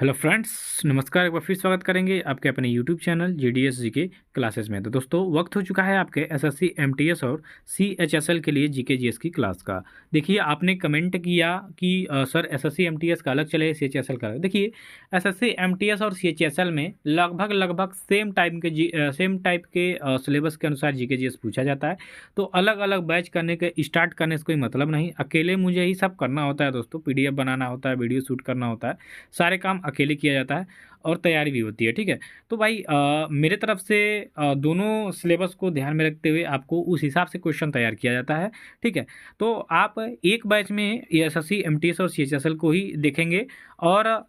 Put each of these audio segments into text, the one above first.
Hello friends, नमस्कार। एक बार फिर स्वागत करेंगे आपके अपने YouTube channel GDS GK classes में। तो दोस्तों, वक्त हो चुका है आपके एसएससी एमटीएस और सीएचएसएल के लिए जीके जीएस की क्लास का। देखिए, आपने कमेंट किया कि सर एसएससी एमटीएस का अलग चले, सीएचएसएल का अलग। देखिए, एसएससी एमटीएस और सीएचएसएल में लगभग सेम टाइप के सिलेबस के अनुसार जीके जीएस पूछा जाता है। तो अलग अलग बैच करने के स्टार्ट करने से कोई मतलब नहीं। अकेले मुझे ही सब करना होता है दोस्तों। पीडीएफ बनाना होता है, वीडियो शूट करना होता है, सारे काम अकेले किया जाता है और तैयारी भी होती है। ठीक है, तो भाई मेरे तरफ से दोनों सिलेबस को ध्यान में रखते हुए आपको उस हिसाब से क्वेश्चन तैयार किया जाता है। ठीक है, तो आप एक बैच में एसएससी एमटीएस और सीएचएसएल को ही देखेंगे। और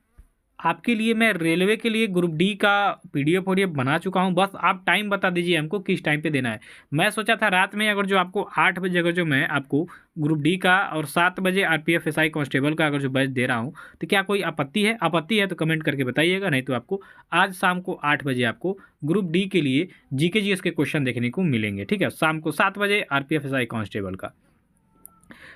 आपके लिए मैं रेलवे के लिए ग्रुप डी का पीडीएफ वोडीएफ बना चुका हूँ। बस आप टाइम बता दीजिए हमको किस टाइम पे देना है। मैं सोचा था रात में अगर जो आपको 8 बजे अगर जो मैं आपको ग्रुप डी का और 7 बजे आरपीएफ एसआई कांस्टेबल का अगर जो बैच दे रहा हूँ, तो क्या कोई आपत्ति है? आपत्ति है तो कमेंट करके बताइएगा, नहीं तो आपको आज शाम को 8 बजे आपको ग्रुप डी के लिए जीके जीएस के क्वेश्चन देखने को मिलेंगे। ठीक है, शाम को 7 बजे आरपीएफ एसआई कांस्टेबल का।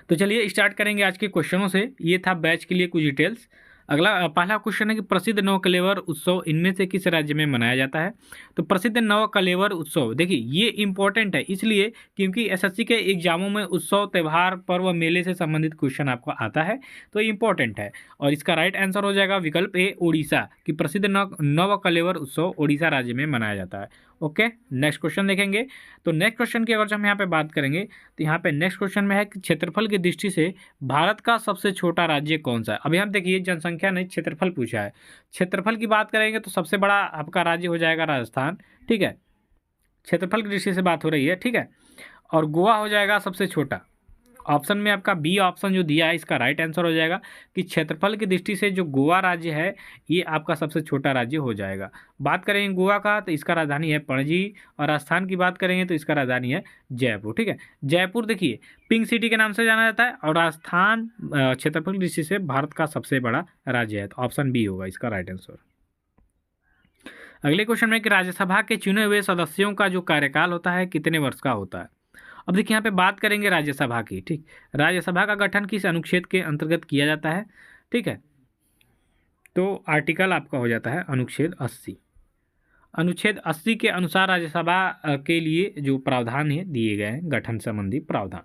तो चलिए स्टार्ट करेंगे आज के क्वेश्चनों से। ये था बैच के लिए कुछ डिटेल्स। अगला पहला क्वेश्चन है कि प्रसिद्ध नवकलेवर उत्सव इनमें से किस राज्य में मनाया जाता है? तो प्रसिद्ध नवकलेवर उत्सव, देखिए ये इंपॉर्टेंट है इसलिए क्योंकि एसएससी के एग्जामों में उत्सव, त्यौहार, पर्व, मेले से संबंधित क्वेश्चन आपको आता है, तो इंपॉर्टेंट है। और इसका राइट आंसर हो जाएगा विकल्प ए, उड़ीसा, कि प्रसिद्ध नवकलेवर उत्सव उड़ीसा राज्य में मनाया जाता है। ओके, नेक्स्ट क्वेश्चन देखेंगे। तो नेक्स्ट क्वेश्चन की अगर हम यहाँ पे बात करेंगे तो यहाँ पे नेक्स्ट क्वेश्चन में है कि क्षेत्रफल की दृष्टि से भारत का सबसे छोटा राज्य कौन सा है? अभी हम देखिए जनसंख्या नहीं, क्षेत्रफल पूछा है। क्षेत्रफल की बात करेंगे तो सबसे बड़ा आपका राज्य हो जाएगा राजस्थान। ठीक है, क्षेत्रफल की दृष्टि से बात हो रही है। ठीक है, और गोवा हो जाएगा सबसे छोटा। ऑप्शन में आपका बी ऑप्शन जो दिया है इसका राइट आंसर हो जाएगा कि क्षेत्रफल की दृष्टि से जो गोवा राज्य है ये आपका सबसे छोटा राज्य हो जाएगा। बात करेंगे गोवा का तो इसका राजधानी है पणजी, और राजस्थान की बात करेंगे तो इसका राजधानी है जयपुर। ठीक है, जयपुर देखिए पिंक सिटी के नाम से जाना जाता है, और राजस्थान क्षेत्रफल की दृष्टि से भारत का सबसे बड़ा राज्य है, तो ऑप्शन बी होगा इसका राइट आंसर। अगले क्वेश्चन में कि राज्यसभा के चुने हुए सदस्यों का जो कार्यकाल होता है कितने वर्ष का होता है? अब देखिए यहाँ पे बात करेंगे राज्यसभा की। ठीक, राज्यसभा का गठन किस अनुच्छेद के अंतर्गत किया जाता है? ठीक है, तो आर्टिकल आपका हो जाता है अनुच्छेद 80। अनुच्छेद 80 के अनुसार राज्यसभा के लिए जो प्रावधान है दिए गए हैं, गठन संबंधी प्रावधान।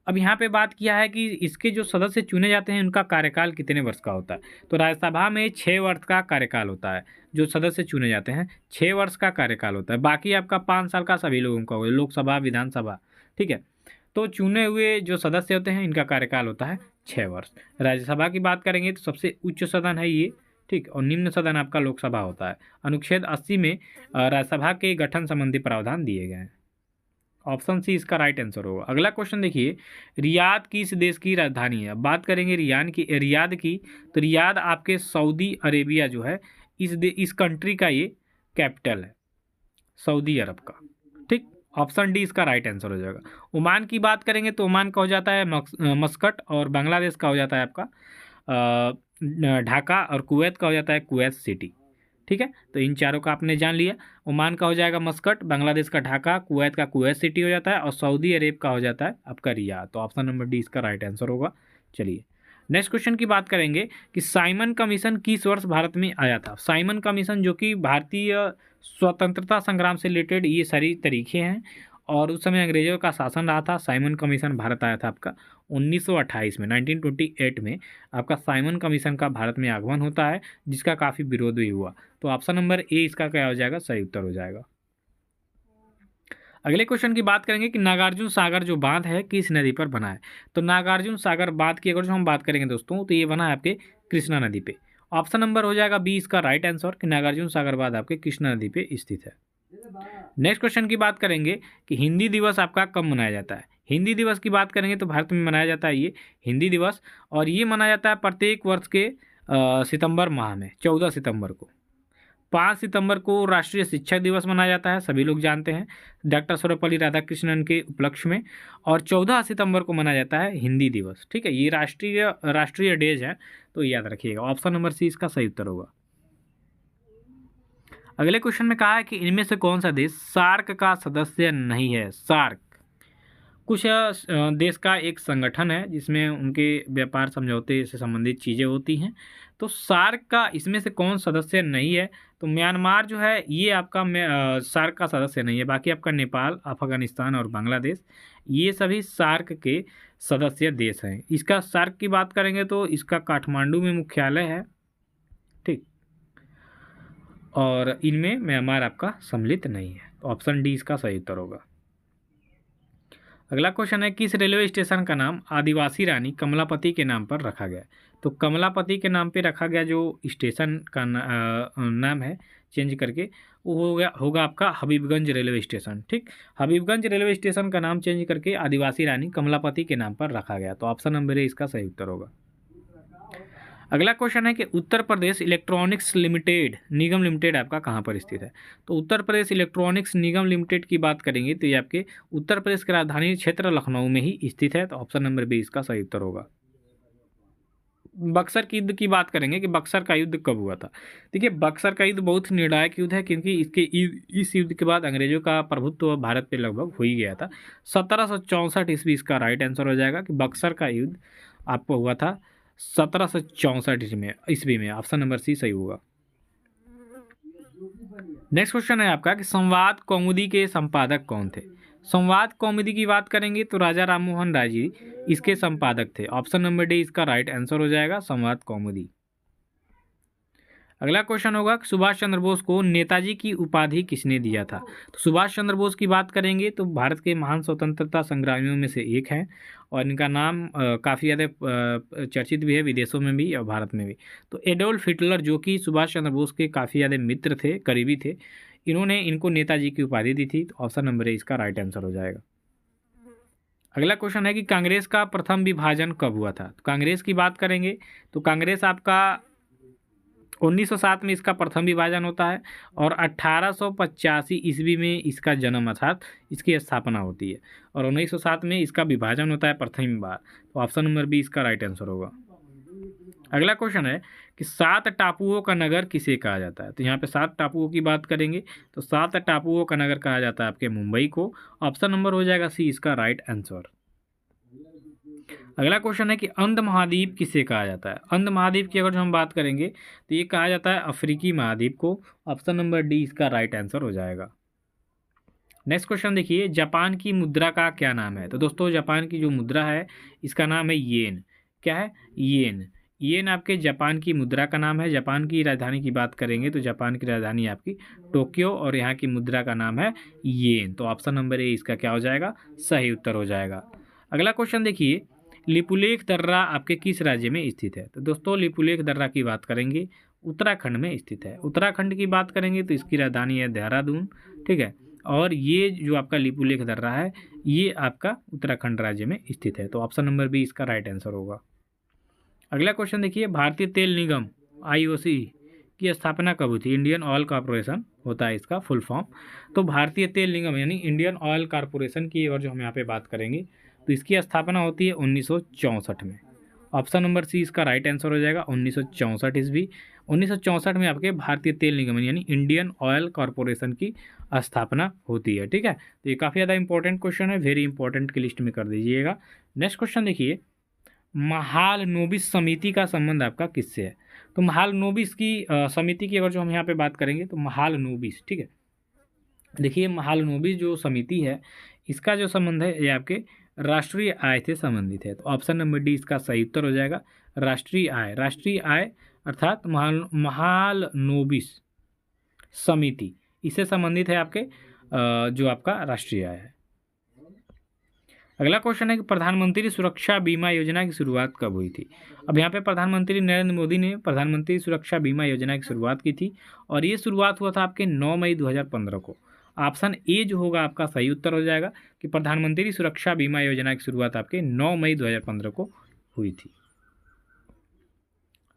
अब यहाँ पे बात किया है कि इसके जो सदस्य चुने जाते हैं उनका कार्यकाल कितने वर्ष का होता है? तो राज्यसभा में 6 वर्ष का कार्यकाल होता है। जो सदस्य चुने जाते हैं 6 वर्ष का कार्यकाल होता है। बाकी आपका 5 साल का सभी लोगों का होगा, लोकसभा, विधानसभा। ठीक है, तो चुने हुए जो सदस्य होते हैं इनका कार्यकाल होता है 6 वर्ष। राज्यसभा की बात करेंगे तो सबसे उच्च सदन है ये। ठीक, और निम्न सदन आपका लोकसभा होता है। अनुच्छेद 80 में राज्यसभा के गठन संबंधी प्रावधान दिए गए हैं। ऑप्शन सी इसका राइट आंसर होगा। अगला क्वेश्चन देखिए, रियाद किस देश की राजधानी है? बात करेंगे रियाद की, तो रियाद आपके सऊदी अरेबिया जो है इस कंट्री का ये कैपिटल है, सऊदी अरब का। ठीक, ऑप्शन डी इसका राइट आंसर हो जाएगा। ओमान की बात करेंगे तो ओमान का हो जाता है मस्कट, और बांग्लादेश का हो जाता है आपका ढाका, और कुवैत का हो जाता है कुवैत सिटी। ठीक है, तो इन चारों का आपने जान लिया। ओमान का हो जाएगा मस्कट, बांग्लादेश का ढाका, कुवैत का कुवैत सिटी हो जाता है, और सऊदी अरेब का हो जाता है आपका रियाद। तो ऑप्शन नंबर डी इसका राइट आंसर होगा। चलिए नेक्स्ट क्वेश्चन की बात करेंगे कि साइमन कमीशन किस वर्ष भारत में आया था? साइमन कमीशन जो कि भारतीय स्वतंत्रता संग्राम से रिलेटेड ये सारी तरीके हैं, और उस समय अंग्रेजों का शासन रहा था। साइमन कमीशन भारत आया था आपका 1928 में, 1928 में आपका साइमन कमीशन का भारत में आगमन होता है, जिसका काफ़ी विरोध भी हुआ। तो ऑप्शन नंबर ए इसका क्या हो जाएगा? सही उत्तर हो जाएगा। अगले क्वेश्चन की बात करेंगे कि नागार्जुन सागर जो बांध है किस नदी पर बना है? तो नागार्जुन सागर बांध की अगर जो हम बात करेंगे दोस्तों तो ये बना है आपके कृष्णा नदी पे। ऑप्शन नंबर हो जाएगा बी इसका राइट आंसर कि नागार्जुन सागर बांध आपके कृष्णा नदी पे स्थित है। नेक्स्ट क्वेश्चन की बात करेंगे कि हिंदी दिवस आपका कब मनाया जाता है? हिंदी दिवस की बात करेंगे तो भारत में मनाया जाता है ये हिंदी दिवस, और ये मनाया जाता है प्रत्येक वर्ष के सितंबर माह में 14 सितंबर को। 5 सितंबर को राष्ट्रीय शिक्षक दिवस मनाया जाता है, सभी लोग जानते हैं, डॉक्टर सर्वपल्ली राधाकृष्णन के उपलक्ष्य में। और 14 सितंबर को मनाया जाता है हिंदी दिवस। ठीक है, ये राष्ट्रीय डेज है, तो याद रखिएगा। ऑप्शन नंबर सी इसका सही उत्तर होगा। अगले क्वेश्चन में कहा है कि इनमें से कौन सा देश सार्क का सदस्य नहीं है? सार्क कुछ देश का एक संगठन है जिसमें उनके व्यापार समझौते से संबंधित चीज़ें होती हैं। तो सार्क का इसमें से कौन सदस्य नहीं है? तो म्यांमार जो है ये आपका सार्क का सदस्य नहीं है। बाकी आपका नेपाल, अफ़गानिस्तान और बांग्लादेश ये सभी सार्क के सदस्य देश हैं। इसका सार्क की बात करेंगे तो इसका काठमांडू में मुख्यालय है, ठीक। और इनमें म्यांमार आपका सम्मिलित नहीं है। तो ऑप्शन डी इसका सही उत्तर होगा। अगला क्वेश्चन है, किस रेलवे स्टेशन का नाम आदिवासी रानी कमलापति के नाम पर रखा गया? तो कमलापति के नाम पे रखा गया जो स्टेशन का नाम है चेंज करके, वो होगा आपका हबीबगंज रेलवे स्टेशन, ठीक। हबीबगंज रेलवे स्टेशन का नाम चेंज करके आदिवासी रानी कमलापति के नाम पर रखा गया। तो ऑप्शन नंबर ए इसका सही उत्तर होगा। अगला क्वेश्चन है कि उत्तर प्रदेश इलेक्ट्रॉनिक्स लिमिटेड निगम लिमिटेड आपका कहाँ पर स्थित है? तो उत्तर प्रदेश इलेक्ट्रॉनिक्स निगम लिमिटेड की बात करेंगे तो ये आपके उत्तर प्रदेश के राजधानी क्षेत्र लखनऊ में ही स्थित है। तो ऑप्शन नंबर बी इसका सही उत्तर होगा। बक्सर की युद्ध की बात करेंगे कि बक्सर का युद्ध कब हुआ था। देखिए, बक्सर का युद्ध बहुत निर्णायक युद्ध है क्योंकि इस युद्ध के बाद अंग्रेजों का प्रभुत्व भारत पे लगभग हो ही गया था। 1764 ईस्वी इसका राइट आंसर हो जाएगा कि बक्सर का युद्ध आपको हुआ था 1764 ईस्वी में। ऑप्शन नंबर सी सही होगा। नेक्स्ट क्वेश्चन है आपका कि संवाद कौमुदी के संपादक कौन थे? संवाद कौमुदी की बात करेंगे तो राजा राममोहन राय जी इसके संपादक थे। ऑप्शन नंबर डी इसका राइट आंसर हो जाएगा, संवाद कौमुदी। अगला क्वेश्चन होगा कि सुभाष चंद्र बोस को नेताजी की उपाधि किसने दिया था? तो सुभाष चंद्र बोस की बात करेंगे तो भारत के महान स्वतंत्रता संग्रामियों में से एक हैं और इनका नाम काफ़ी ज़्यादा चर्चित भी है विदेशों में भी और भारत में भी। तो एडोल्फ हिटलर जो कि सुभाष चंद्र बोस के काफ़ी ज़्यादा मित्र थे, करीबी थे, इन्होंने इनको नेताजी की उपाधि दी थी। तो ऑप्शन नंबर ए इसका राइट आंसर हो जाएगा। अगला क्वेश्चन है कि कांग्रेस का प्रथम विभाजन कब हुआ था? तो कांग्रेस की बात करेंगे तो कांग्रेस आपका 1907 में इसका प्रथम विभाजन होता है और 1885 ईस्वी में इसका जन्म अर्थात इसकी स्थापना होती है और 1907 में इसका विभाजन होता है प्रथम बार। तो ऑप्शन नंबर बी इसका राइट आंसर होगा। अगला क्वेश्चन है कि 7 टापुओं का नगर किसे कहा जाता है? तो यहाँ पे 7 टापुओं की बात करेंगे तो 7 टापुओं का नगर कहा जाता है आपके मुंबई को। ऑप्शन नंबर हो जाएगा सी इसका राइट आंसर। अगला क्वेश्चन है कि अंध महाद्वीप किसे कहा जाता है? अंध महाद्वीप की अगर हम बात करेंगे तो ये कहा जाता है अफ्रीकी महाद्वीप को। ऑप्शन नंबर डी इसका राइट आंसर हो जाएगा। नेक्स्ट क्वेश्चन देखिए, जापान की मुद्रा का क्या नाम है? तो दोस्तों जापान की जो मुद्रा है इसका नाम है येन। क्या है? येन। येन आपके जापान की मुद्रा का नाम है। जापान की राजधानी की बात करेंगे तो जापान की राजधानी आपकी टोक्यो और यहाँ की मुद्रा का नाम है येन। तो ऑप्शन नंबर ए इसका क्या हो जाएगा? सही उत्तर हो जाएगा। अगला क्वेश्चन देखिए, लिपुलेख दर्रा आपके किस राज्य में स्थित है? तो दोस्तों लिपुलेख दर्रा की बात करेंगे उत्तराखंड में स्थित है। उत्तराखंड की बात करेंगे तो इसकी राजधानी है देहरादून, ठीक है। और ये जो आपका लिपुलेख दर्रा है ये आपका उत्तराखंड राज्य में स्थित है। तो ऑप्शन नंबर बी इसका राइट आंसर होगा। अगला क्वेश्चन देखिए, भारतीय तेल निगम IOC की स्थापना कब हुई थी? इंडियन ऑयल कॉरपोरेशन होता है इसका फुल फॉर्म। तो भारतीय तेल निगम यानी इंडियन ऑयल कॉरपोरेशन की और जो हम यहाँ पे बात करेंगे तो इसकी स्थापना होती है 1964 में। ऑप्शन नंबर सी इसका राइट आंसर हो जाएगा 1964 ईस्वी। 1964 में आपके भारतीय तेल निगम यानी इंडियन ऑयल कॉरपोरेशन की स्थापना होती है, ठीक है। तो ये काफ़ी ज़्यादा इंपॉर्टेंट क्वेश्चन है, वेरी इंपॉर्टेंट की लिस्ट में कर दीजिएगा। नेक्स्ट क्वेश्चन देखिए, महालनोबिस समिति का संबंध आपका किससे है? तो महालनोबिस की समिति की अगर जो हम यहाँ पे बात करेंगे तो महालनोबिस, ठीक है। देखिए महालनोबिस जो समिति है इसका जो संबंध है ये आपके राष्ट्रीय आय से संबंधित है। तो ऑप्शन नंबर डी इसका सही उत्तर हो जाएगा, राष्ट्रीय आय। राष्ट्रीय आय अर्थात महालनोबिस समिति इससे संबंधित है आपके जो आपका राष्ट्रीय आय है। अगला क्वेश्चन है कि प्रधानमंत्री सुरक्षा बीमा योजना की शुरुआत कब हुई थी? अब यहाँ पे प्रधानमंत्री नरेंद्र मोदी ने प्रधानमंत्री सुरक्षा बीमा योजना की शुरुआत की थी और ये शुरुआत हुआ था आपके 9 मई 2015 को। ऑप्शन ए जो होगा आपका सही उत्तर हो जाएगा कि प्रधानमंत्री सुरक्षा बीमा योजना की शुरुआत आपके 9 मई 2015 को हुई थी।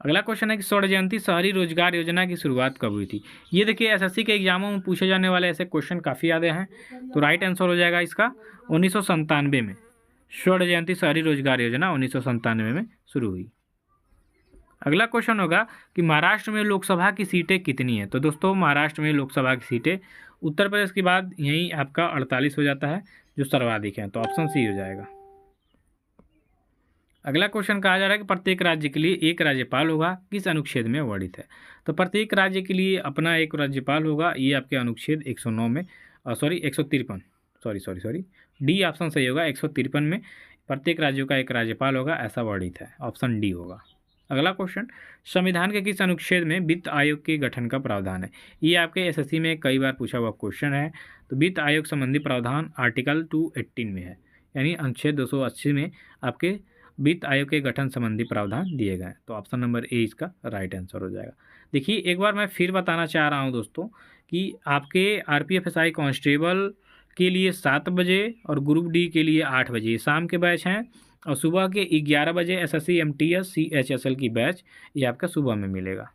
अगला क्वेश्चन है कि स्वर्ण जयंती शहरी रोजगार योजना की शुरुआत कब हुई थी? ये देखिए एसएससी के एग्जामों में पूछे जाने वाले ऐसे क्वेश्चन काफ़ी ज़्यादा हैं। तो राइट आंसर हो जाएगा इसका 1997 में। स्वर्ण जयंती शहरी रोजगार योजना 1997 में शुरू हुई। अगला क्वेश्चन होगा कि महाराष्ट्र में लोकसभा की सीटें कितनी हैं? तो दोस्तों महाराष्ट्र में लोकसभा की सीटें उत्तर प्रदेश के बाद यहीं आपका 48 हो जाता है, जो सर्वाधिक है, तो ऑप्शन सी हो जाएगा। अगला क्वेश्चन कहा जा रहा है कि प्रत्येक राज्य के लिए एक राज्यपाल होगा, किस अनुच्छेद में वर्णित है? तो प्रत्येक राज्य के लिए अपना एक राज्यपाल होगा, ये आपके अनुच्छेद 109 में, सॉरी 153, सॉरी डी ऑप्शन सही होगा। 153 में प्रत्येक राज्यों का एक राज्यपाल होगा, ऐसा वर्णित है, ऑप्शन डी होगा। अगला क्वेश्चन, संविधान के किस अनुच्छेद में वित्त आयोग के गठन का प्रावधान है? ये आपके एसएससी में कई बार पूछा हुआ क्वेश्चन है। तो वित्त आयोग संबंधी प्रावधान आर्टिकल 218 में है, यानी अनुच्छेद 280 में आपके वित्त आयोग के गठन संबंधी प्रावधान दिए गए हैं, तो ऑप्शन नंबर ए इसका राइट आंसर हो जाएगा। देखिए एक बार मैं फिर बताना चाह रहा हूं दोस्तों कि आपके आरपीएफएसआई कांस्टेबल के लिए 7 बजे और ग्रुप डी के लिए 8 बजे शाम के बैच हैं, और सुबह के 11 बजे एसएससी एमटीएस सीएचएसएल की बैच ये आपका सुबह में मिलेगा।